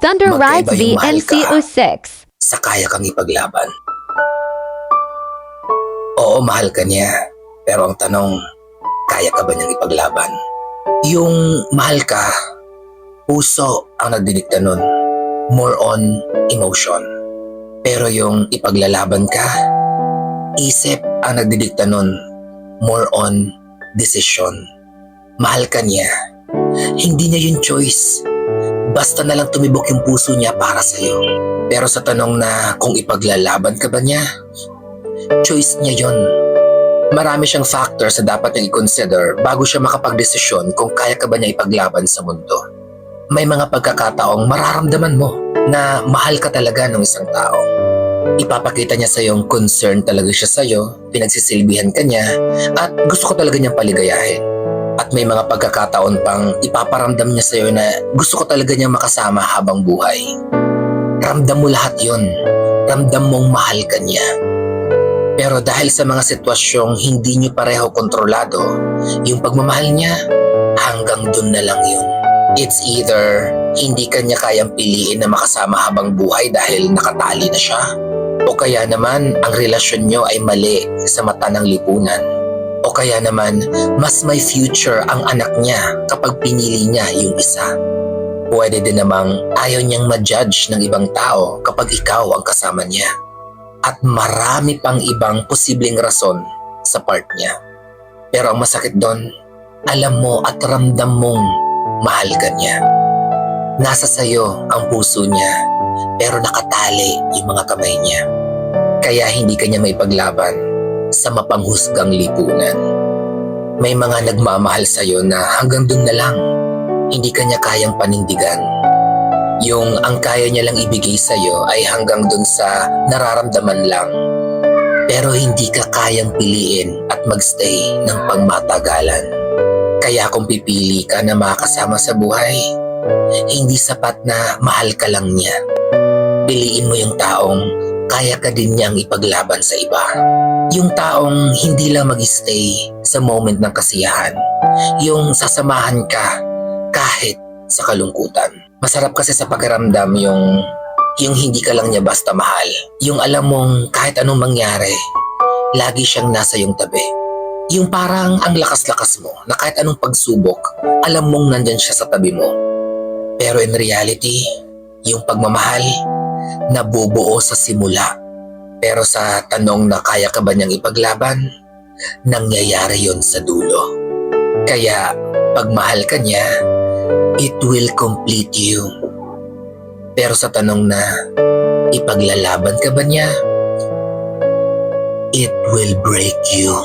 Thunder Rides Magkaiba yung mahal ka VMC06. sa kaya kang ipaglaban. Oo, mahal ka niya. Pero ang tanong, kaya ka ba niyang ipaglaban? Yung mahal ka, puso ang nagdidikta nun. More on emotion. Pero yung ipaglalaban ka, isip ang nagdidikta nun. More on decision. Mahal ka niya. Hindi niya yung choice. Basta na lang tumibok yung puso niya para sa'yo. Pero sa tanong na kung ipaglalaban ka ba niya, choice niya yon. Marami siyang factors na dapat niyang i-consider bago siya makapagdesisyon kung kaya ka ba niya ipaglaban sa mundo. May mga pagkakataong mararamdaman mo na mahal ka talaga ng isang tao. Ipapakita niya sa yung concern talaga siya sa'yo, pinagsisilbihan ka niya, at gusto ko talaga niyang paligayahin. At may mga pagkakataon pang ipaparamdam niya sa'yo na gusto ko talaga niyang makasama habang buhay. Ramdam mo lahat yun. Ramdam mong mahal ka niya. Pero dahil sa mga sitwasyong hindi niyo pareho kontrolado, yung pagmamahal niya, hanggang dun na lang yun. It's either hindi ka niya kayang piliin na makasama habang buhay dahil nakatali na siya, o kaya naman ang relasyon niyo ay mali sa mata ng lipunan. O kaya naman, mas may future ang anak niya kapag pinili niya yung isa. Pwede din namang ayaw niyang ma-judge ng ibang tao kapag ikaw ang kasama niya. At marami pang ibang posibleng rason sa part niya. Pero ang masakit doon, alam mo at ramdam mong mahal ka niya. Nasa sayo ang puso niya, pero nakatali yung mga kamay niya. Kaya hindi ka niya maipaglaban sa mapanghusgang lipunan. May mga nagmamahal sa'yo na hanggang dun na lang, hindi ka niya kayang panindigan. Yung ang kaya niya lang ibigay sa'yo ay hanggang dun sa nararamdaman lang. Pero hindi ka kayang piliin at magstay ng pangmatagalan. Kaya kung pipili ka na makasama sa buhay, hindi sapat na mahal ka lang niya. Piliin mo yung taong kaya ka din niyang ipaglaban sa iba. Yung taong hindi lang mag-stay sa moment ng kasiyahan. Yung sasamahan ka kahit sa kalungkutan. Masarap kasi sa pakiramdam yung hindi ka lang niya basta mahal. Yung alam mong kahit anong mangyari, lagi siyang nasa iyong tabi. Yung parang ang lakas-lakas mo na kahit anong pagsubok, alam mong nandyan siya sa tabi mo. Pero in reality, yung pagmamahal, nabubuo sa simula. Pero sa tanong na kaya ka ba niyang ipaglaban, nangyayari yon sa dulo. Kaya pag mahal ka niya, it will complete you. Pero sa tanong na ipaglalaban ka ba niya, it will break you.